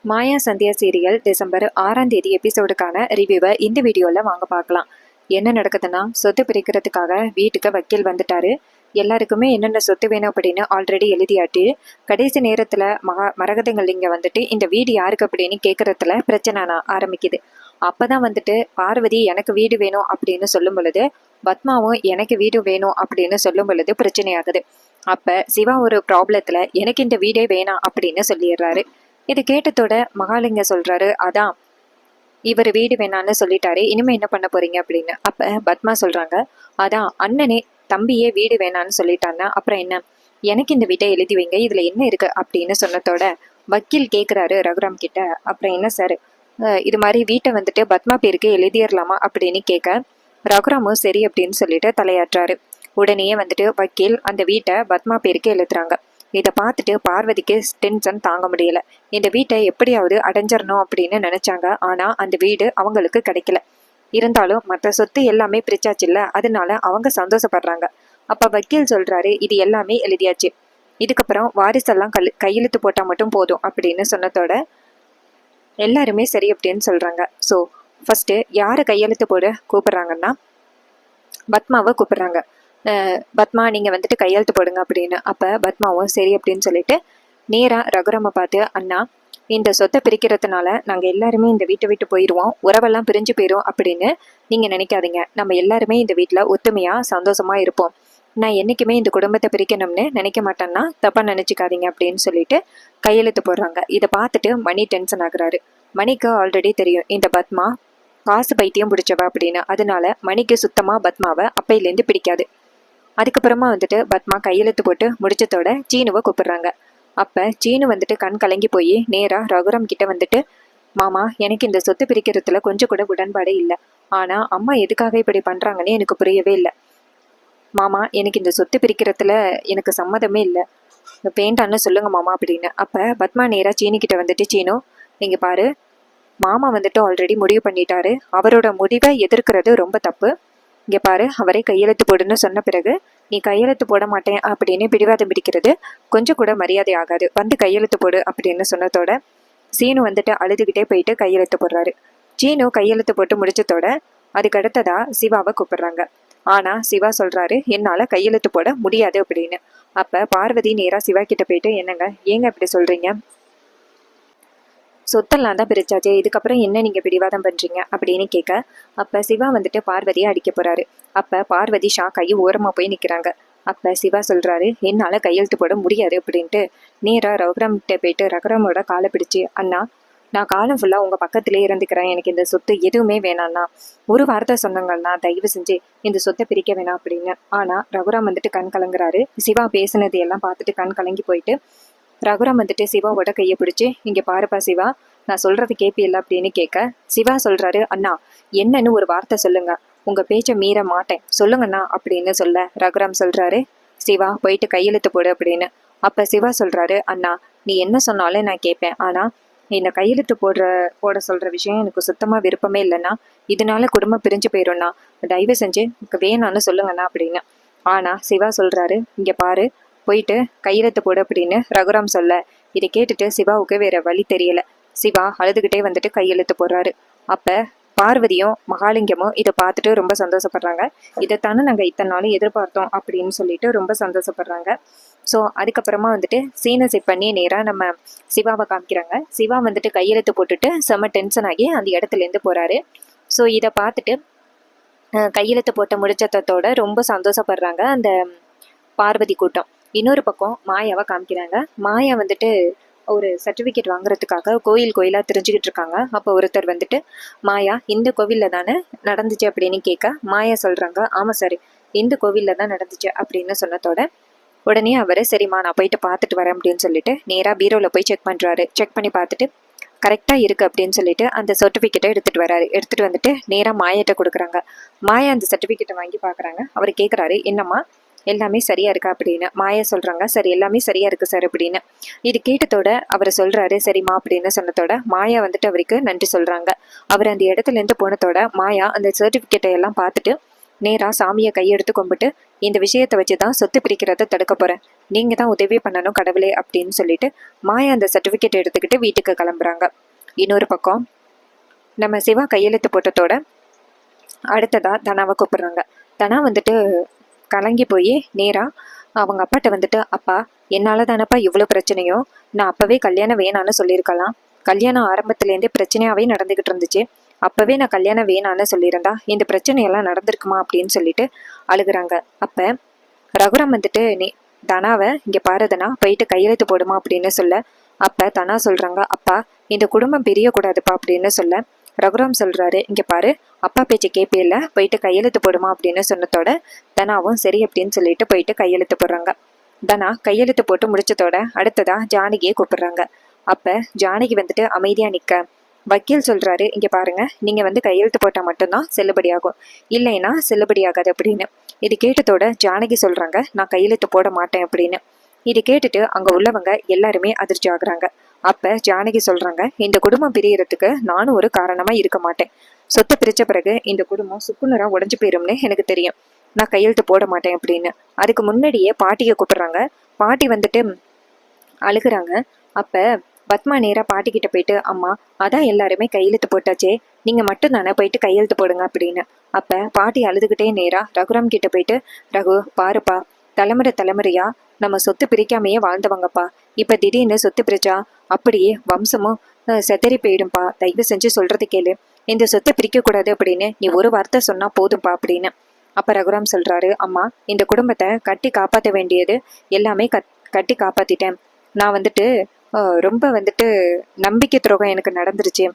மாயா Sandhya serial December 6ஆம் தேதி எபிசோடுக்கான ரிவ்யூவை இந்த வீடியோவில் வாங்க பார்க்கலாம். என்ன நடக்குதுன்னா, சொத்து பிரிக்கிறதுக்காக வீட்டுக்கு வக்கீல் வந்துட்டாரு. எல்லாருக்குமே என்னென்ன சொத்து வேணும் அப்படின்னு ஆல்ரெடி எழுதியாட்டு கடைசி நேரத்தில் மரகதங்கள் இங்கே வந்துட்டு இந்த வீடு யாருக்கு அப்படின்னு கேட்குறதுல பிரச்சனை ஆரம்பிக்குது. அப்போ தான் வந்துட்டு பார்வதி எனக்கு வீடு வேணும் அப்படின்னு சொல்லும் பொழுது, பத்மாவும் எனக்கு வீடு வேணும் அப்படின்னு சொல்லும் பொழுது பிரச்சனையாகுது. அப்போ சிவா ஒரு ப்ராப்ளத்தில் எனக்கு இந்த வீடே வேணாம் அப்படின்னு சொல்லிடுறாரு. இது கேட்டதோட மகாலிங்க சொல்றாரு, அதான் இவர் வீடு வேணான்னு சொல்லிட்டாரு, இனிமே என்ன பண்ண போறீங்க அப்படின்னு. அப்ப பத்மா சொல்றாங்க, அதான் அண்ணனே தம்பியே வீடு வேணான்னு சொல்லிட்டான்னா அப்புறம் என்ன, எனக்கு இந்த வீட்டை எழுதி வைங்க, இதுல என்ன இருக்கு அப்படின்னு சொன்னதோட வக்கீல் கேட்குறாரு ரகுராம் கிட்ட, அப்புறம் என்ன சார் இது மாதிரி வீட்டை வந்துட்டு பத்மா பேருக்கு எழுதிடலாமா அப்படின்னு கேட்க, ரகுராமும் சரி அப்படின்னு சொல்லிட்டு தலையாட்டுறாரு. உடனே வந்துட்டு வக்கீல் அந்த வீட்டை பத்மா பேருக்கு எழுதுறாங்க. இதை பார்த்துட்டு பார்வதிக்கு டென்ஷன் தாங்க முடியல. இந்த வீட்டை எப்படியாவது அடைஞ்சிடணும் அப்படின்னு நினைச்சாங்க. ஆனா அந்த வீடு அவங்களுக்கு கிடைக்கல. இருந்தாலும் மற்ற சொத்து எல்லாமே பிரிச்சாச்சுல்ல, அதனால அவங்க சந்தோஷப்படுறாங்க. அப்ப வக்கீல் சொல்றாரு, இது எல்லாமே எழுதியாச்சு, இதுக்கப்புறம் வாரிசெல்லாம் கையெழுத்து போட்டா மட்டும் போதும் அப்படின்னு சொன்னதோட எல்லாருமே சரி அப்படின்னு சொல்றாங்க. ஸோ ஃபர்ஸ்ட் யாரை கையெழுத்து போட கூப்பிடுறாங்கன்னா பத்மாவை கூப்பிடுறாங்க. பத்மா நீங்கள் வந்துட்டு கையெழுத்து போடுங்க அப்படின்னு. அப்போ பத்மாவும் சரி அப்படின்னு சொல்லிட்டு நேராக ரகுராமை பார்த்து, அண்ணா இந்த சொத்தை பிரிக்கிறதுனால நாங்கள் எல்லாருமே இந்த வீட்டை விட்டு போயிடுவோம், உறவெல்லாம் பிரிஞ்சு போயிடும் அப்படின்னு நீங்கள் நினைக்காதீங்க. நம்ம எல்லாருமே இந்த வீட்டில் ஒத்துமையாக சந்தோஷமாக இருப்போம். நான் என்றைக்குமே இந்த குடும்பத்தை பிரிக்கணும்னு நினைக்க மாட்டேன்னா தப்பாக நினச்சிக்காதீங்க அப்படின்னு சொல்லிட்டு கையெழுத்து போடுறாங்க. இதை பார்த்துட்டு மணி டென்ஷன் ஆகுறாரு. மணிக்கு ஆல்ரெடி தெரியும் இந்த பத்மா காசு பைத்தியம் பிடிச்சவ அப்படின்னு. அதனால மணிக்கு சுத்தமாக பத்மாவை அப்பையிலேருந்து பிடிக்காது. அதுக்கப்புறமா வந்துட்டு பத்மா கையெழுத்து போட்டு முடிச்சதோட சீனுவை கூப்பிடுறாங்க. அப்போ சீனு வந்துட்டு கண் கலங்கி போய் நேராக ரகுராம் கிட்ட வந்துட்டு, மாமா எனக்கு இந்த சொத்து பிரிக்கிறதுல கொஞ்சம் கூட உடன்பாடே இல்லை, ஆனால் அம்மா எதுக்காக இப்படி பண்ணுறாங்கன்னு எனக்கு புரியவே இல்லை. மாமா எனக்கு இந்த சொத்து பிரிக்கிறதுல எனக்கு சம்மதமே இல்லை, வேண்டான்னு சொல்லுங்க மாமா அப்படின்னு. அப்போ பத்மா நேராக சீனு கிட்ட வந்துட்டு, சீனு இங்கே பாரு, மாமா வந்துட்டு ஆல்ரெடி முடிவு பண்ணிட்டாரு, அவரோட முடிவை எதிர்க்கிறது ரொம்ப தப்பு. இங்கே பாரு, அவரை கையெழுத்து போடுன்னு சொன்ன பிறகு நீ கையெழுத்து போட மாட்டேன் அப்படின்னு பிடிவாதம் பிடிக்கிறது கொஞ்சம் கூட மரியாதை ஆகாது, வந்து கையெழுத்து போடு அப்படின்னு சொன்னதோட சீனு வந்துட்டு அழுதுகிட்டே போயிட்டு கையெழுத்து போடுறாரு. சீனு கையெழுத்து போட்டு முடிச்சதோட அதுக்கு அடுத்ததா சிவாவை கூப்பிடுறாங்க. ஆனா சிவா சொல்றாரு, என்னால கையெழுத்து போட முடியாது அப்படின்னு. அப்ப பார்வதி நேரா சிவா கிட்ட போயிட்டு, என்னங்க ஏங்க இப்படி சொல்றீங்க, சொத்தெல்லாம் தான் பிரிச்சாச்சு, இதுக்கப்புறம் என்ன நீங்கள் பிடிவாதம் பண்ணுறீங்க அப்படின்னு கேட்க, அப்போ சிவா வந்துட்டு பார்வதியை அடிக்க போகிறாரு. அப்போ பார்வதி ஷாக் ஆகி ஓரமாக போய் நிற்கிறாங்க. அப்போ சிவா சொல்கிறாரு, என்னால் கையெழுத்து போட முடியாது அப்படின்ட்டு நேராக ரகுராம்கிட்ட போயிட்டு ரகுராமோட காலை பிடிச்சி, அண்ணா நான் காலம் ஃபுல்லாக உங்கள் பக்கத்திலே இருந்துக்கிறேன், எனக்கு இந்த சொத்து எதுவுமே வேணாண்ணா, ஒரு வார்த்தை சொன்னாங்கண்ணா, தயவு செஞ்சு இந்த சொத்தை பிரிக்க வேணாம் அப்படின்னு. ஆனால் ரகுராம் வந்துட்டு கண் கலங்குறாரு. சிவா பேசுனது எல்லாம் பார்த்துட்டு கண் கலங்கி போயிட்டு ரகுராம் வந்துட்டு சிவாவோட கையை பிடிச்சி, இங்கே பாருப்பா சிவா, நான் சொல்றது கேட்பில்ல அப்படின்னு கேட்க, சிவா சொல்றாரு, அண்ணா என்னன்னு ஒரு வார்த்தை சொல்லுங்க, உங்க பேச்சை மீற மாட்டேன், சொல்லுங்கண்ணா அப்படின்னு சொல்ல ரகுராம் சொல்றாரு, சிவா போயிட்டு கையெழுத்து போடு அப்படின்னு. அப்ப சிவா சொல்றாரு, அண்ணா நீ என்ன சொன்னாலும் நான் கேட்பேன், ஆனா இந்த கையெழுத்து போட சொல்ற விஷயம் எனக்கு சுத்தமா விருப்பமே இல்லைன்னா, இதனால குடும்பம் பிரிஞ்சு போயிடும்ண்ணா, தயவு செஞ்சு வேணான்னு சொல்லுங்கண்ணா அப்படின்னு. ஆனா சிவா சொல்றாரு, இங்க பாரு, போயிட்டு கையெழுத்து போடு அப்படின்னு ரகுராம் சொல்ல, இதை கேட்டுட்டு சிவாவுக்கு வேற வழி தெரியல. சிவா அழுதுகிட்டே வந்துட்டு கையெழுத்து போடுறாரு. அப்ப பார்வதியும் மகாலிங்கமும் இதை பார்த்துட்டு ரொம்ப சந்தோஷப்படுறாங்க. இதைத்தானே நாங்கள் இத்தனை நாளும் எதிர்பார்த்தோம் அப்படின்னு சொல்லிட்டு ரொம்ப சந்தோஷப்படுறாங்க. ஸோ அதுக்கப்புறமா வந்துட்டு சீனை செட் பண்ணி நேராக நம்ம சிவாவை காமிக்கிறாங்க. சிவா வந்துட்டு கையெழுத்து போட்டுட்டு செம்ம டென்ஷன் ஆகி அந்த இடத்துலேருந்து போகிறாரு. ஸோ இதை பார்த்துட்டு கையெழுத்து போட்ட முடிச்சத்தோட ரொம்ப சந்தோஷப்படுறாங்க அந்த பார்வதி கூட்டம். இன்னொரு பக்கம் மாயாவை காமிக்கிறாங்க. மாயா வந்துட்டு ஒரு சர்டிஃபிகேட் வாங்குறதுக்காக கோயிலாக தெரிஞ்சுக்கிட்டு இருக்காங்க. அப்போ ஒருத்தர் வந்துட்டு, மாயா இந்த கோவிலில் தானே நடந்துச்சு அப்படின்னு கேட்க, மாயா சொல்கிறாங்க, ஆமாம் சார் இந்த கோவிலில் தான் நடந்துச்சு அப்படின்னு சொன்னதோட உடனே அவர், சரிம்மா நான் போயிட்டு பார்த்துட்டு வரேன் அப்படின்னு சொல்லிட்டு நேராக பீரோவில் போய் செக் பண்ணுறாரு. செக் பண்ணி பார்த்துட்டு கரெக்டாக இருக்குது அப்படின்னு சொல்லிட்டு அந்த சர்டிஃபிகேட்டை எடுத்துகிட்டு வராரு. எடுத்துகிட்டு வந்துட்டு நேராக மாயாட்ட கொடுக்குறாங்க. மாயா அந்த சர்டிஃபிகேட்டை வாங்கி பார்க்குறாங்க. அவர் கேட்குறாரு, என்னம்மா எல்லாமே சரியா இருக்கா அப்படின்னு. மாயா சொல்றாங்க, சரி எல்லாமே சரியா இருக்கு சார் அப்படின்னு. இது கேட்டதோட அவர் சொல்றாரு, சரிம்மா அப்படின்னு சொன்னதோட மாயா வந்துட்டு அவருக்கு நன்றி சொல்றாங்க. அவர் அந்த இடத்துல இருந்து போனதோட மாயா அந்த சர்டிபிகேட்டை எல்லாம் பார்த்துட்டு நேரா சாமியை கையெடுத்து கும்பிட்டு, இந்த விஷயத்தை வச்சு தான் சொத்து பிரிக்கிறத தடுக்க போறேன். நீங்க தான் உதவி பண்ணணும் கடவுளே அப்படின்னு சொல்லிட்டு மாயா அந்த சர்டிபிகேட் எடுத்துக்கிட்டு வீட்டுக்கு கிளம்புறாங்க. இன்னொரு பக்கம் நம்ம சிவா கையெழுத்து போட்டதோட அடுத்ததா தனாவை கூப்பிடுறாங்க. தனா வந்துட்டு கலங்கி போய் நேரா அவங்க அப்பாட்ட வந்துட்டு, அப்பா என்னால தானப்பா இவ்வளோ பிரச்சனையோ, நான் அப்பவே கல்யாணம் வேணான்னு சொல்லியிருக்கலாம். கல்யாணம் ஆரம்பத்துலேருந்தே பிரச்சனையாவே நடந்துகிட்டு இருந்துச்சு. அப்பவே நான் கல்யாணம் வேணான்னு சொல்லியிருந்தா இந்த பிரச்சனையெல்லாம் நடந்திருக்குமா அப்படின்னு சொல்லிட்டு அழுகுறாங்க. அப்ப ரகுராம் வந்துட்டு நீ தனாவை இங்க பாரு தனா போயிட்டு கையெழுத்து போடுமா அப்படின்னு சொல்ல, அப்ப தனா சொல்றாங்க, அப்பா இந்த குடும்பம் பிரியக்கூடாதுப்பா அப்படின்னு சொல்ல, ரகுராம் சொல்றாரு, இங்க பாரு அப்பா பேச்சு கேப்பே இல்ல, போயிட்டு கையெழுத்து போடுமா அப்படின்னு சொன்னதோட தனாவும் சரி அப்படின்னு சொல்லிட்டு போயிட்டு கையெழுத்து போடுறாங்க. தனா கையெழுத்து போட்டு முடிச்சதோட அடுத்ததா ஜானகியை கூப்பிடுறாங்க. அப்ப ஜானகி வந்துட்டு அமைதியா நிக்க வக்கீல் சொல்றாரு, இங்க பாருங்க நீங்க வந்து கையெழுத்து போட்டா மட்டும்தான் செல்லுபடியாகும், இல்லைன்னா செல்லுபடியாகாது அப்படின்னு. இது கேட்டதோட ஜானகி சொல்றாங்க, நான் கையெழுத்து போட மாட்டேன் அப்படின்னு. இது கேட்டுட்டு அங்க உள்ளவங்க எல்லாருமே அதிர்ச்சி ஆகுறாங்க. அப்ப ஜானகி சொல்றாங்க, இந்த குடும்பம் பிரியறதுக்கு நானும் ஒரு காரணமா இருக்க மாட்டேன். சொத்தை பிரிச்ச பிறகு இந்த குடும்பம் சுக்குநூறா உடஞ்சு போயிரும்னு எனக்கு தெரியும். நான் கையெழுத்து போட மாட்டேன் அப்படின்னு. அதுக்கு முன்னாடியே பாட்டியை கூப்பிடுறாங்க. பாட்டி வந்துட்டு அழுகுறாங்க. அப்ப பத்மா நேரா பாட்டி கிட்ட போயிட்டு, அம்மா அதான் எல்லாருமே கையெழுத்து போட்டாச்சே, நீங்க மட்டும் தானே போயிட்டு கையெழுத்து போடுங்க அப்படின்னு. அப்ப பாட்டி அழுதுகிட்டே நேரா ரகுராம் கிட்ட போயிட்டு, ரகு பாருப்பா, தலைமுறை தலைமுறையா நம்ம சொத்து பிரிக்காமையே வாழ்ந்தவங்கப்பா, இப்ப திடீர்னு சொத்து பிரிச்சா அப்படியே வம்சமும் செதறி போயிடும்பா, தயவு செஞ்சு சொல்றது கேளு, இந்த சொத்தை பிரிக்க கூடாது அப்படின்னு நீ ஒரு வார்த்தை சொன்னா போதும்பா அப்படின்னு. அப்ப ரகுராம் சொல்றாரு, அம்மா இந்த குடும்பத்தை கட்டி காப்பாற்ற வேண்டியது எல்லாமே கட்டி காப்பாத்திட்டேன். நான் வந்துட்டு ரொம்ப வந்துட்டு நம்பிக்கை துரோகம் எனக்கு நடந்துருச்சு.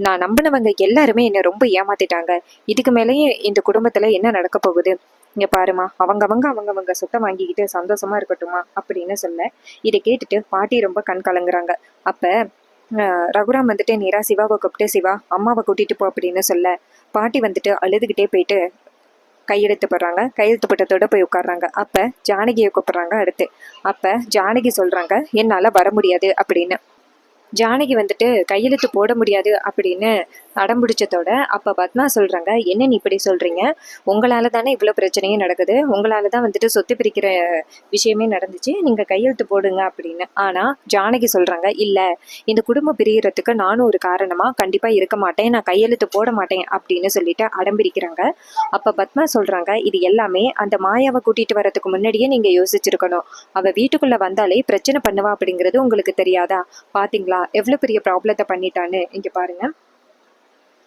நான் நம்பினவங்க எல்லாருமே என்னை ரொம்ப ஏமாத்திட்டாங்க. இதுக்கு மேலேயே இந்த குடும்பத்துல என்ன நடக்க போகுது? இங்க பாருமா, அவங்கவங்க சொத்தை வாங்கிக்கிட்டு சந்தோஷமா இருக்கட்டுமா அப்படின்னு சொல்ல, இதை கேட்டுட்டு பாட்டி ரொம்ப கண் கலங்குறாங்க. அப்ப ரகுராம் வந்துட்டு நேரா சிவாவை கூப்பிட்டு, சிவா அம்மாவை கூட்டிட்டு போ அப்படின்னு சொல்ல, பாட்டி வந்துட்டு அழுதுகிட்டே போயிட்டு கையெழுத்து போடுறாங்க. கையெழுத்து போட்டதோட போய் உட்காடுறாங்க. அப்ப ஜானகியை கூப்பிடுறாங்க அடுத்து. அப்ப ஜானகி சொல்றாங்க, என்னால வர முடியாது அப்படின்னு. ஜானகி வந்துட்டு கையெழுத்து போட முடியாது அப்படின்னு அடம்பிடிச்சதோட அப்ப பத்மா சொல்றாங்க, என்ன நீ இப்படி சொல்றீங்க, உங்களால தானே இவ்வளவு பிரச்சனையும் நடக்குது, உங்களால தான் வந்துட்டு சொத்து பிரிக்கிற விஷயமே நடந்துச்சு, நீங்க கையெழுத்து போடுங்க அப்படின்னு. ஆனா ஜானகி சொல்றாங்க, இல்ல இந்த குடும்பம் பிரியறதுக்கு நானும் ஒரு காரணமா கண்டிப்பா இருக்க மாட்டேன், நான் கையெழுத்து போட மாட்டேன் அப்படின்னு சொல்லிட்டு அடம்பிடிக்கிறாங்க. அப்ப பத்மா சொல்றாங்க, இது எல்லாமே அந்த மாயாவை கூட்டிட்டு வர்றதுக்கு முன்னாடியே நீங்க யோசிச்சிருக்கணும், அவ வீட்டுக்குள்ள வந்தாலே பிரச்சனை பண்ணுவா அப்படிங்கிறது உங்களுக்கு தெரியாதா, பாத்தீங்களா எவ்வளவு பெரிய ப்ராப்ளத்தை பண்ணிட்டான்னு, இங்க பாருங்க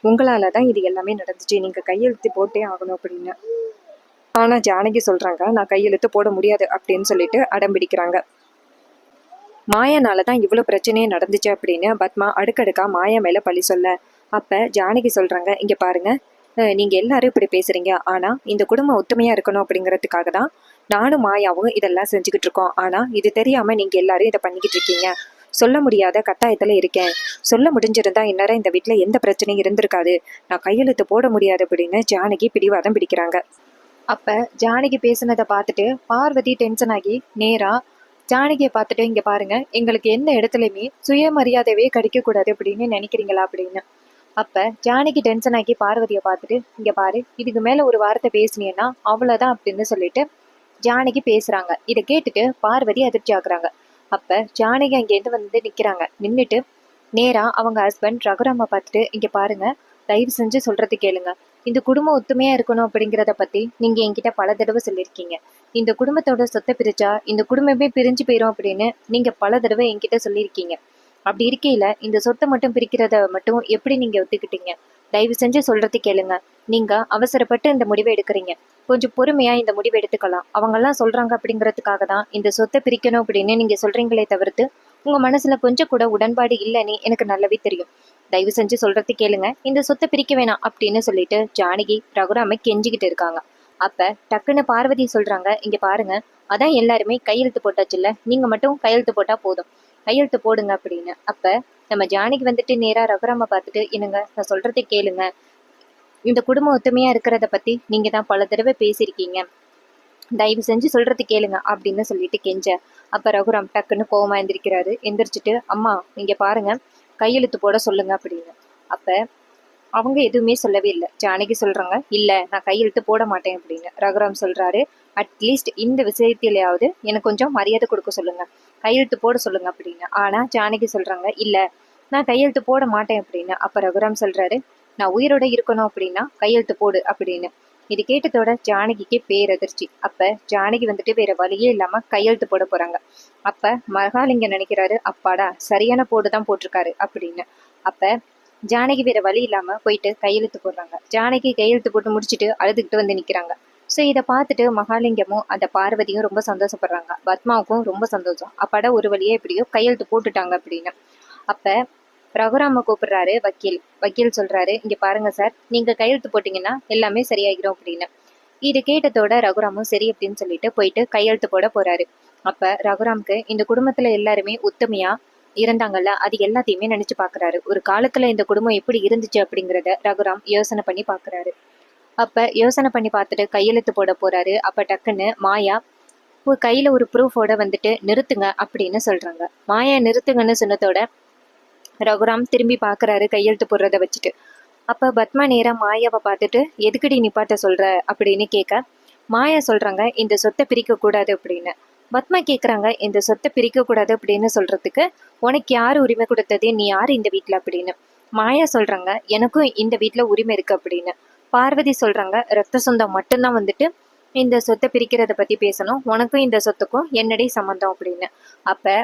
உங்களாலதான் இது எல்லாமே நடந்துச்சு, நீங்க கையெழுத்து போட்டே ஆகணும் அப்படின்னு. ஆனா ஜானகி சொல்றாங்க, நான் கையெழுத்து போட முடியாது அப்படின்னு சொல்லிட்டு அடம்பிடிக்கிறாங்க. மாயானாலதான் இவ்வளவு பிரச்சனையே நடந்துச்சு அப்படின்னு பத்மா அடுக்கடுக்கா மாயா மேல பழி சொல்ல, அப்ப ஜானகி சொல்றாங்க, இங்க பாருங்க நீங்க எல்லாரும் இப்படி பேசுறீங்க, ஆனா இந்த குடும்பம் ஒத்துமையா இருக்கணும் அப்படிங்கறதுக்காக தான் நானும் மாயாவும் இதெல்லாம் செஞ்சுக்கிட்டு இருக்கோம். ஆனா இது தெரியாம நீங்க எல்லாரும் இதை பண்ணிக்கிட்டு இருக்கீங்க. சொல்ல முடியாத கட்டாயத்துல இருக்கேன், சொல்ல முடிஞ்சிருந்தா இந்நேரம் இந்த வீட்டுல எந்த பிரச்சனையும் இருந்திருக்காது, நான் கையெழுத்து போட முடியாது அப்படின்னு ஜானகி பிடிவாதம் பிடிக்கிறாங்க. அப்ப ஜானகி பேசுனதை பார்த்துட்டு பார்வதி டென்ஷன் ஆகி நேரா ஜானகியை பார்த்துட்டு, இங்க பாருங்க எங்களுக்கு எந்த இடத்துலயுமே சுயமரியாதையே கிடைக்க கூடாது அப்படின்னு நினைக்கிறீங்களா அப்படின்னு. அப்ப ஜானகி டென்ஷன் ஆகி பார்வதியை பார்த்துட்டு, இங்க பாரு இதுக்கு மேல ஒரு வார்த்தை பேசினீன்னா அவ்வளவுதான் அப்படின்னு சொல்லிட்டு ஜானகி பேசுறாங்க. இதை கேட்டுட்டு பார்வதி அதிர்ச்சி ஆகுறாங்க. அப்ப ஜானகி அங்கேருந்து வந்து நிக்கிறாங்க. நின்றுட்டு நேரா அவங்க ஹஸ்பண்ட் ரகுராம பார்த்துட்டு, இங்க பாருங்க தயவு செஞ்சு சொல்றது கேளுங்க, இந்த குடும்பம் ஒத்துமையா இருக்கணும் அப்படிங்கிறத பத்தி நீங்க என்கிட்ட பல தடவை சொல்லியிருக்கீங்க. இந்த குடும்பத்தோட சொத்தை பிரிச்சா இந்த குடும்பமே பிரிஞ்சு போயிரும் அப்படின்னு நீங்க பல தடவை என்கிட்ட சொல்லியிருக்கீங்க. அப்படி இருக்கையில இந்த சொத்தை மட்டும் பிரிக்கிறத மட்டும் எப்படி நீங்க ஒத்துக்கிட்டீங்க? தயவு செஞ்சு சொல்றது கேளுங்க, நீங்க அவசரப்பட்டு இந்த முடிவை எடுக்கிறீங்க, கொஞ்சம் பொறுமையா இந்த முடிவை எடுத்துக்கலாம். அவங்க எல்லாம் சொல்றாங்க அப்படிங்கிறதுக்காக தான் இந்த சொத்தை பிரிக்கணும் அப்படின்னு நீங்க சொல்றீங்களே தவிர்த்து உங்க மனசுல கொஞ்சம் கூட உடன்பாடு இல்லைன்னு எனக்கு நல்லாவே தெரியும். தயவு செஞ்சு சொல்றது கேளுங்க, இந்த சொத்தை பிரிக்க வேணாம் அப்படின்னு சொல்லிட்டு ஜானகி ரகுராமை கெஞ்சிக்கிட்டு இருக்காங்க. அப்ப டக்குன்னு பார்வதி சொல்றாங்க, இங்க பாருங்க அதான் எல்லாருமே கையெழுத்து போட்டாச்சுல்ல, நீங்க மட்டும் கையெழுத்து போட்டா போதும், கையெழுத்து போடுங்க அப்படின்னு. அப்ப நம்ம ஜானகி வந்துட்டு நேரா ரகுராம பார்த்துட்டு, என்னங்க நான் சொல்றதை கேளுங்க, இந்த குடும்பம் ஒத்துமையா இருக்கிறத பத்தி நீங்க தான் பல தடவை பேசியிருக்கீங்க, தயவு செஞ்சு சொல்றது கேளுங்க அப்படின்னு சொல்லிட்டு கெஞ்ச, அப்ப ரகுராம் டக்குன்னு கோவமா எந்திரிக்கிறாரு. எந்திரிச்சிட்டு, அம்மா இங்க பாருங்க கையெழுத்து போட சொல்லுங்க அப்படின்னு. அப்ப அவங்க எதுவுமே சொல்லவே இல்லை. ஜானகி சொல்றாங்க, இல்ல நான் கையெழுத்து போட மாட்டேன் அப்படின்னு. ரகுராம் சொல்றாரு, அட்லீஸ்ட் இந்த விஷயத்திலேயாவது எனக்கு கொஞ்சம் மரியாதை கொடுக்க சொல்லுங்க, கையெழுத்து போட சொல்லுங்க அப்படின்னு. ஆனா ஜானகி சொல்றாங்க, இல்ல நான் கையெழுத்து போட மாட்டேன் அப்படின்னு. அப்ப ரகுராம் சொல்றாரு, நான் உயிரோட இருக்கணும் அப்படின்னா கையெழுத்து போடு அப்படின்னு. இது கேட்டதோட ஜானகிக்கு பேரதிர்ச்சி. அப்ப ஜானகி வந்துட்டு வேற வழியே இல்லாம கையெழுத்து போட போறாங்க. அப்ப மகாலிங்கம் நினைக்கிறாரு, அப்பாடா சரியான போடுதான் போட்டிருக்காரு அப்படின்னு. அப்ப ஜானகி வேற வழி இல்லாம போயிட்டு கையெழுத்து போடுறாங்க. ஜானகி கையெழுத்து போட்டு முடிச்சுட்டு அழுதுகிட்டு வந்து நிக்கிறாங்க. ஸோ இதை பார்த்துட்டு மகாலிங்கமும் அந்த பார்வதியும் ரொம்ப சந்தோஷப்படுறாங்க. பத்மாவுக்கும் ரொம்ப சந்தோஷம். அப்பாடா ஒரு வழியா எப்படியோ கையெழுத்து போட்டுட்டாங்க அப்படின்னு. அப்ப ரகுராம கூப்பிடுறாரு வக்கீல். வக்கீல் சொல்றாரு, இங்க பாருங்க சார், நீங்க கையெழுத்து போட்டீங்கன்னா எல்லாமே சரியாகிடும் அப்படின்னு. இது கேட்டதோட ரகுராமும் சரி அப்படின்னு சொல்லிட்டு போயிட்டு கையெழுத்து போட போறாரு. அப்ப ரகுராமுக்கு இந்த குடும்பத்துல எல்லாருமே உத்தமையா இருந்தாங்கல்ல, அது எல்லாத்தையுமே நினைச்சு பாக்குறாரு. ஒரு காலத்துல இந்த குடும்பம் எப்படி இருந்துச்சு அப்படிங்கறத ரகுராம் யோசனை பண்ணி பாக்குறாரு. அப்ப யோசனை பண்ணி பார்த்துட்டு கையெழுத்து போட போறாரு. அப்ப டக்குன்னு மாயா கையில ஒரு ப்ரூஃபோட வந்துட்டு நிறுத்துங்க அப்படின்னு சொல்றாங்க. மாயா நிறுத்துங்கன்னு சொன்னதோட ரகுராம் திரும்பி பாக்குறாரு கையெழுத்து போடுறத வச்சுட்டு. அப்ப பத்மா நேரா மாயாவை பார்த்துட்டு, எதுக்குடி நிப்பாட்ட சொல்ற அப்படின்னு கேட்க, மாயா சொல்றாங்க, இந்த சொத்தை பிரிக்க கூடாது அப்படின்னு. பத்மா கேக்குறாங்க, இந்த சொத்தை பிரிக்க கூடாது அப்படின்னு சொல்றதுக்கு உனக்கு யாரு உரிமை கொடுத்தது, நீ யாரு இந்த வீட்டுல அப்படின்னு. மாயா சொல்றாங்க, எனக்கும் இந்த வீட்டுல உரிமை இருக்கு அப்படின்னு. பார்வதி சொல்றாங்க, ரத்த சொந்தம் மட்டும்தான் வந்துட்டு இந்த சொத்தை பிரிக்கிறத பத்தி பேசணும், உனக்கும் இந்த சொத்துக்கும் என்னடி சம்மந்தம் அப்படின்னு. அப்ப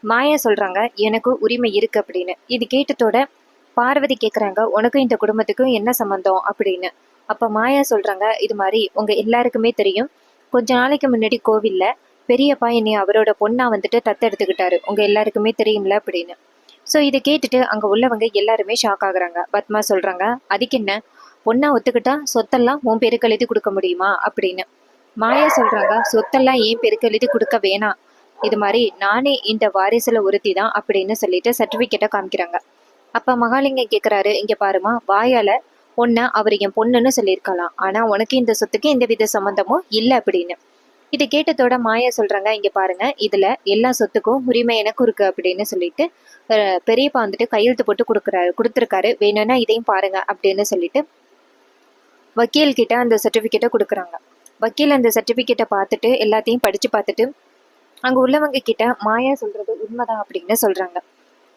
மாயா சொல்றாங்க, எனக்கு உரிமை இருக்கு அப்படின்னு. இது கேட்டதோட பார்வதி கேக்குறாங்க, உனக்கும் இந்த குடும்பத்துக்கும் என்ன சம்பந்தம் அப்படின்னு. அப்ப மாயா சொல்றாங்க, இது மாதிரி உங்க எல்லாருக்குமே தெரியும், கொஞ்ச நாளைக்கு முன்னாடி கோவில்ல பெரியப்பா என்னை அவரோட பொண்ணா வந்துட்டு தத்தெடுத்துக்கிட்டாரு, உங்க எல்லாருக்குமே தெரியும்ல அப்படின்னு. ஸோ இதை கேட்டுட்டு அங்க உள்ளவங்க எல்லாருமே ஷாக் ஆகுறாங்க. பத்மா சொல்றாங்க, அதுக்கு என்ன, பொண்ணா ஒத்துக்கிட்டா சொத்தெல்லாம் உன் பேருக்கு எழுதி கொடுக்க முடியுமா அப்படின்னு. மாயா சொல்றாங்க, சொத்தெல்லாம் ஏன் பேருக்கு எழுதி கொடுக்க வேணாம், இது மாதிரி நானே இந்த வாரிசுல ஒருத்தி தான் அப்படின்னு சொல்லிட்டு சர்டிபிகேட்டை காமிக்கிறாங்க. அப்ப மகாலிங்கம் கேக்குறாரு, இங்க பாருமா, வாயால உன்ன அவர் என் பொண்ணுன்னு சொல்லியிருக்கலாம், ஆனா உனக்கு இந்த சொத்துக்கு எந்த வித சம்பந்தமும் இல்லை அப்படின்னு. இதை கேட்டதோட மாயா சொல்றாங்க, இங்க பாருங்க, இதுல எல்லா சொத்துக்கும் உரிமை எனக்கும் இருக்கு அப்படின்னு சொல்லிட்டு பெரியப்பா வந்துட்டு கையெழுத்து போட்டு கொடுத்துருக்காரு, வேணும்னா இதையும் பாருங்க அப்படின்னு சொல்லிட்டு வக்கீல் கிட்ட அந்த சர்டிபிகேட்டை கொடுக்குறாங்க. வக்கீல் அந்த சர்டிபிகேட்டை பார்த்துட்டு எல்லாத்தையும் படிச்சு பார்த்துட்டு அங்க உள்ளவங்க கிட்ட மாயா சொல்றது உண்மைதான் அப்படின்னு சொல்றாங்க.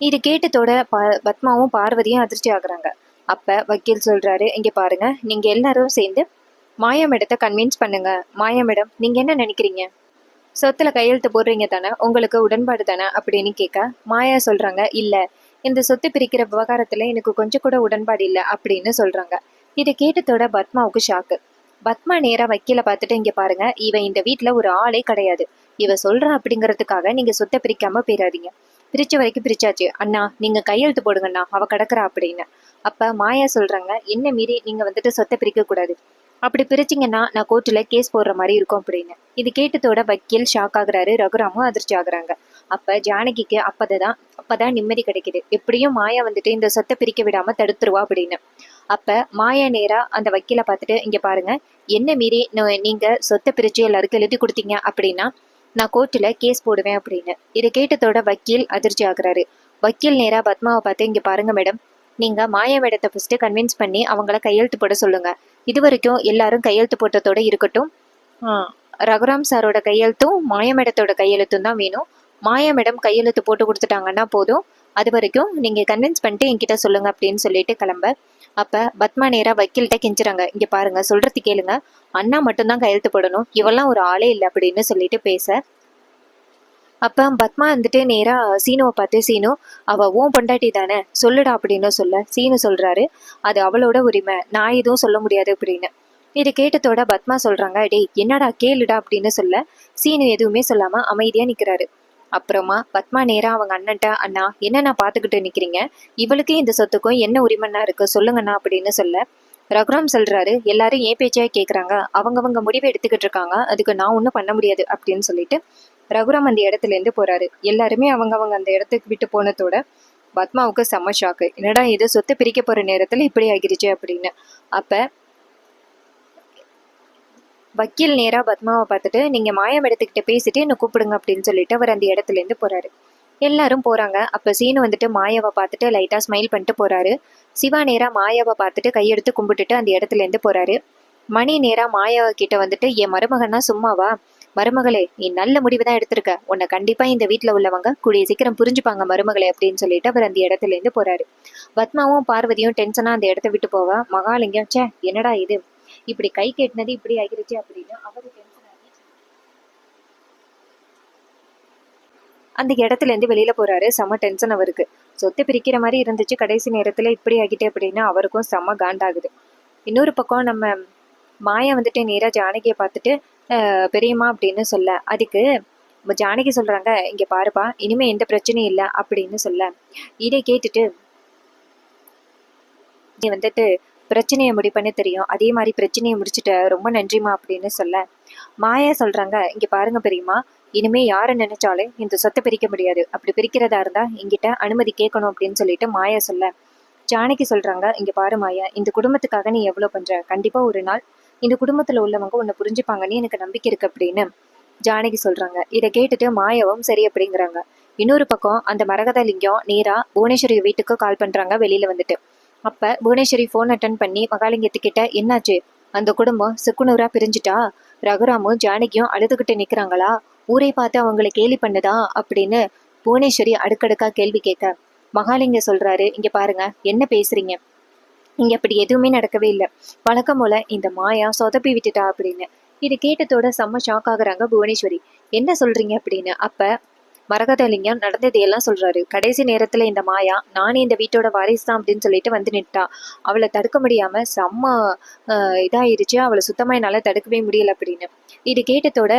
இது கேட்டதோட பத்மாவும் பார்வதியும் அதிர்ச்சி ஆகுறாங்க. அப்ப வக்கீல் சொல்றாரு, இங்க பாருங்க, நீங்க எல்லாரும் சேர்ந்து மாயா மேடத்தை கன்வின்ஸ் பண்ணுங்க. மாயா மேடம், நீங்க என்ன நினைக்கிறீங்க, சொத்துல கையெழுத்து போடுறீங்க தானே, உங்களுக்கு உடன்பாடு தானே அப்படின்னு கேட்க, மாயா சொல்றாங்க, இல்ல இந்த சொத்து பிரிக்கிற விவகாரத்துல எனக்கு கொஞ்சம் கூட உடன்பாடு இல்லை அப்படின்னு சொல்றாங்க. இதை கேட்டதோட பத்மாவுக்கு ஷாக்கு. பத்மா நேரா வக்கீல பார்த்துட்டு, இங்க பாருங்க, இவன் இந்த வீட்டுல ஒரு ஆளே கிடையாது, இவ சொல்ற அப்படிங்கறதுக்காக நீங்க சொத்தை பிரிக்காம போயிடாதீங்க, பிரிச்ச வரைக்கும் பிரிச்சாச்சு, அண்ணா நீங்க கையெழுத்து போடுங்கண்ணா, அவ கிடக்குறா அப்படின்னு. அப்ப மாயா சொல்றாங்க, என்ன மீறி நீங்க வந்துட்டு சொத்தை பிரிக்க கூடாது, அப்படி பிரிச்சிங்கன்னா நான் கோர்ட்டுல கேஸ் போடுற மாதிரி இருக்கும் அப்படின்னு. இது கேட்டதோட வக்கீல் ஷாக் ஆகுறாரு, ரகுராமும் அதிர்ச்சி ஆகுறாங்க. அப்ப ஜானகிக்கு அப்பதான் நிம்மதி கிடைக்குது, எப்படியும் மாயா வந்துட்டு இந்த சொத்தை பிரிக்க விடாம தடுத்துருவா அப்படின்னு. அப்ப மாயா நேரா அந்த வக்கீல பார்த்துட்டு, இங்க பாருங்க, என்ன மீறி நீங்க சொத்தை பிரிச்சு எல்லாருக்கும் எழுதி கொடுத்தீங்க அப்படின்னா நான் கோர்ட்டுல கேஸ் போடுவேன் அப்படின்னு. இதை கேட்டதோட வக்கீல் அதிர்ச்சி ஆகுறாரு. வக்கீல் நேரா பத்மாவை பார்த்து, இங்க பாருங்க மேடம், நீங்க மாயா மேடத்தை ஃபர்ஸ்ட் கன்வின்ஸ் பண்ணி அவங்கள கையெழுத்து போட சொல்லுங்க, இது வரைக்கும் எல்லாரும் கையெழுத்து போட்டதோட இருக்கட்டும், ரகுராம் சாரோட கையெழுத்தும் மாயா மேடத்தோட கையெழுத்தும் தான் வேணும், மாயா மேடம் கையெழுத்து போட்டு கொடுத்துட்டாங்கன்னா போதும், அது வரைக்கும் நீங்க கன்வின்ஸ் பண்ணிட்டு என்கிட்ட சொல்லுங்க அப்படின்னு சொல்லிட்டு கிளம்ப. அப்ப பத்மா நேரா வக்கீல்கிட்ட கெஞ்சுறாங்க, இங்க பாருங்க, சொல்றது கேளுங்க, அண்ணா மட்டும்தான் கையெழுத்து போடணும், இவெல்லாம் ஒரு ஆளே இல்லை அப்படின்னு சொல்லிட்டு பேச. அப்ப பத்மா வந்துட்டு நேரா சீனுவை பார்த்து, சீனு அவ ஓன் பொண்டாட்டி தானே, சொல்லுடா அப்படின்னு சொல்ல, சீனு சொல்றாரு, அது அவளோட உரிமை, நான் எதுவும் சொல்ல முடியாது அப்படின்னு. இது கேட்டதோட பத்மா சொல்றாங்க, டேய் என்னடா கேளுடா அப்படின்னு சொல்ல, சீனு எதுவுமே சொல்லாம அமைதியா நிக்கிறாரு. அப்புறமா பத்மா நேரா அவங்க அண்ணன்ட்ட, அண்ணா என்ன நான் பாத்துக்கிட்டு நிக்கிறீங்க, இவளுக்கு இந்த சொத்துக்கும் என்ன உரிமைன்னா இருக்கு சொல்லுங்கண்ணா அப்படின்னு சொல்ல, ரகுராம் சொல்றாரு, எல்லாரும் ஏன் பேச்சா கேக்குறாங்க, அவங்கவங்க முடிவை எடுத்துக்கிட்டு இருக்காங்க, அதுக்கு நான் ஒன்றும் பண்ண முடியாது அப்படின்னு சொல்லிட்டு ரகுராம் அந்த இடத்துல இருந்து போறாரு. எல்லாருமே அவங்கவங்க அந்த இடத்துக்கு விட்டு போனதோட பத்மாவுக்கு செம்ம ஷாக்கு, என்னடா இது சொத்து பிரிக்க போற நேரத்துல இப்படி ஆகிருச்சு அப்படின்னு. அப்ப வக்கீல் நேரா பத்மாவை பார்த்துட்டு, நீங்க மாயம் எடுத்துக்கிட்ட பேசிட்டு என்ன கூப்பிடுங்க அப்படின்னு சொல்லிட்டு அவர் அந்த இடத்துல இருந்து போறாரு. எல்லாரும் போறாங்க. அப்ப சீனு வந்துட்டு மாயாவை பார்த்துட்டு லைட்டா ஸ்மைல் பண்ணிட்டு போறாரு. சிவா நேரா மாயாவை பார்த்துட்டு கையெடுத்து கும்பிட்டுட்டு அந்த இடத்துல இருந்து போறாரு. மணி நேரா மாயாவை கிட்ட வந்துட்டு, என் மருமகன்னா சும்மாவா? மருமகளே, நீ நல்ல முடிவு தான் எடுத்திருக்க. உன்னை கண்டிப்பா இந்த வீட்டுல உள்ளவங்க கூடிய சீக்கிரம் புரிஞ்சுப்பாங்க மருமகளே அப்படின்னு சொல்லிட்டு அவர் அந்த இடத்துல இருந்து போறாரு. பத்மாவும் பார்வதியும் டென்ஷனா அந்த இடத்த விட்டு போவ, மகாலிங்கம் ச்சே என்னடா இது, இப்படி கை கெட்டினது இப்படி ஆகிருச்சு அப்படின்னு அவரு டென்ஷன் ஆகி அந்த இடத்துல இருந்து வெளியில போறாரு. செம டென்ஷன் அவருக்கு. சொத்து பிரிக்கிற மாதிரி இருந்துச்சு, கடைசி நேரத்துல இப்படி ஆகிட்டே அப்படின்னு அவருக்கும் செம காண்டாகுது. இன்னொரு பக்கம் நம்ம மாயா வந்துட்டு நேரா ஜானகியை பார்த்துட்டு பெரியம்மா அப்படின்னு சொல்ல, அதுக்கு ஜானகி சொல்றாங்க, இங்க பாருப்பா, இனிமே எந்த பிரச்சனையும் இல்லை அப்படின்னு சொல்ல, இதை கேட்டுட்டு நீ வந்துட்டு பிரச்சனையை முடிப்பண்ணு தெரியும், அதே மாதிரி பிரச்சனையை முடிச்சுட்ட, ரொம்ப நன்றிமா அப்படின்னு சொல்ல, மாயா சொல்றாங்க, இங்க பாருங்க பெரியம்மா, இனிமே யாரை நினைச்சாலும் இந்த சொத்தை பிரிக்க முடியாது. அப்படி பிரிக்கிறதா இருந்தா என்கிட்ட அனுமதி கேட்கணும் அப்படின்னு சொல்லிட்டு மாயா சொல்ல, ஜானகி சொல்றாங்க, இங்க பாரு மாயா, இந்த குடும்பத்துக்காக நீ எவ்வளவு பண்ற, கண்டிப்பா ஒரு நாள் இந்த குடும்பத்துல உள்ளவங்க உன்னை புரிஞ்சுப்பாங்கன்னு எனக்கு நம்பிக்கை இருக்கு அப்படின்னு ஜானகி சொல்றாங்க. இதை கேட்டுட்டு மாயாவும் சரி அப்படிங்கிறாங்க. இன்னொரு பக்கம் அந்த மரகத லிங்கம் நேரா புவனேஸ்வரி வீட்டுக்கு கால் பண்றாங்க வெளியில வந்துட்டு. அப்ப புவனேஸ்வரி போன் அட்டன் பண்ணி மகாலிங்கத்துக்கிட்ட, என்னாச்சு, அந்த குடும்பம் சுக்குநூறா பிரிஞ்சுட்டா, ரகுராமும் ஜானகியும் அழுதுகிட்டு நிக்கிறாங்களா, ஊரை பார்த்து அவங்களை கேலி பண்ணுதா அப்படின்னு புவனேஸ்வரி அடுக்கடுக்கா கேள்வி கேட்க, மகாலிங்க சொல்றாரு, இங்க பாருங்க என்ன பேசுறீங்க, இங்க அப்படி எதுவுமே நடக்கவே இல்லை, வழக்கம் போல இந்த மாயா சொதப்பி விட்டுட்டா அப்படின்னு. இது கேட்டதோட செம்ம ஷாக் ஆகுறாங்க புவனேஸ்வரி. என்ன சொல்றீங்க அப்படின்னு. அப்ப மரகதலிங்கம் நடந்ததையெல்லாம் சொல்றாரு. கடைசி நேரத்துல இந்த மாயா, நானே இந்த வீட்டோட வாரிசு தான் அப்படின்னு சொல்லிட்டு வந்து நிட்டா. அவளை தடுக்க முடியாம செம்ம இதாயிருச்சு, அவளை சுத்தமா என்னால தடுக்கவே முடியல அப்படின்னு. இது கேட்டதோட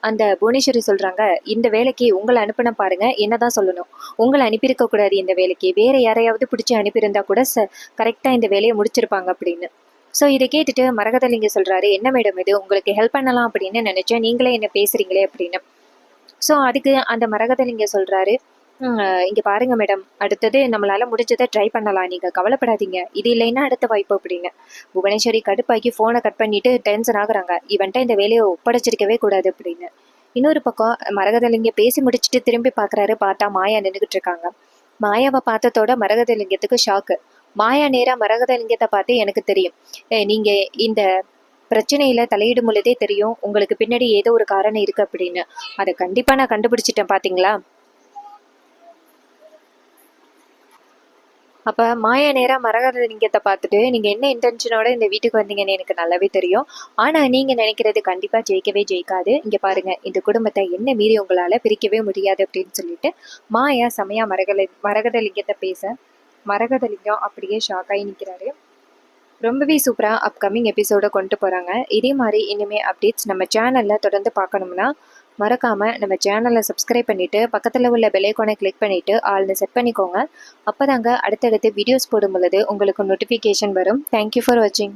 அந்த புவனேஸ்வரி சொல்றாங்க, இந்த வேலைக்கு உங்களை அனுப்பின பாருங்க, என்னதான் சொல்லணும், உங்களை அனுப்பியிருக்க கூடாது இந்த வேலைக்கு, வேற யாரையாவது பிடிச்சி அனுப்பியிருந்தா கூட கரெக்டா இந்த வேலையை முடிச்சிருப்பாங்க அப்படின்னு. ஸோ இதை கேட்டுட்டு மரகதலிங்க சொல்றாரு, என்ன மேடம் இது, உங்களுக்கு ஹெல்ப் பண்ணலாம் அப்படின்னு நினைச்சேன், நீங்களே என்ன பேசுறீங்களே அப்படின்னு. ஸோ அதுக்கு அந்த மரகதலிங்க சொல்றாரு, இங்க பாருங்க மேடம், அடுத்தது நம்மளால முடிஞ்சதை ட்ரை பண்ணலாம், நீங்க கவலைப்படாதீங்க, இது இல்லைன்னா அடுத்த வாய்ப்பு அப்படின்னு. புவனேஸ்வரி கடுப்பாக்கி போனை கட் பண்ணிட்டு டென்ஷன் ஆகுறாங்க, இவன்ட்ட இந்த வேலையை ஒப்படைச்சிருக்கவே கூடாது அப்படின்னு. இன்னொரு பக்கம் மரகதலிங்க பேசி முடிச்சுட்டு திரும்பி பாக்குறாரு, பார்த்தா மாயா நின்றுகிட்டு இருக்காங்க. மாயாவை பார்த்ததோட மரகதலிங்கத்துக்கு ஷாக்கு. மாயா நேரா மரகதலிங்கத்தை பார்த்து, எனக்கு தெரியும் நீங்க இந்த பிரச்சனையில தலையிடும் பொழுதே தெரியும் உங்களுக்கு பின்னாடி ஏதோ ஒரு காரணம் இருக்கு அப்படின்னு. அதை கண்டிப்பா நான் கண்டுபிடிச்சிட்டேன் பாத்தீங்களா. அப்ப மாயா நேரா மரகதலிங்கத்தை பார்த்துட்டு, நீங்க என்ன இன்டென்ஷனோட இந்த வீட்டுக்கு வந்தீங்கன்னு எனக்கு நல்லாவே தெரியும், ஆனா நீங்க நினைக்கிறது கண்டிப்பா ஜெயிக்கவே ஜெயிக்காது, இங்க பாருங்க இந்த குடும்பத்தை என்ன மீறி உங்களால பிரிக்கவே முடியாது அப்படின்னு சொல்லிட்டு மாயா செமையா மரகதலிங்கத்தை பேச, மரகதலிங்கம் அப்படியே ஷாக் ஆகி நிற்கிறாரு. ரொம்பவே சூப்பராக அப்கமிங் எபிசோட கொண்டு போகிறாங்க. இதே மாதிரி இனிமே அப்டேட்ஸ் நம்ம சேனலில் தொடர்ந்து பார்க்கணும்னா மறக்காமல் நம்ம சேனலை சப்ஸ்கிரைப் பண்ணிவிட்டு பக்கத்தில் உள்ள பெல் ஐகானை கிளிக் பண்ணிவிட்டு ஆல்னு செட் பண்ணிக்கோங்க. அப்போ தாங்க அடுத்தடுத்து வீடியோஸ் போடும் பொழுது உங்களுக்கு நோட்டிஃபிகேஷன் வரும். தேங்க்யூ ஃபார் வாட்சிங்.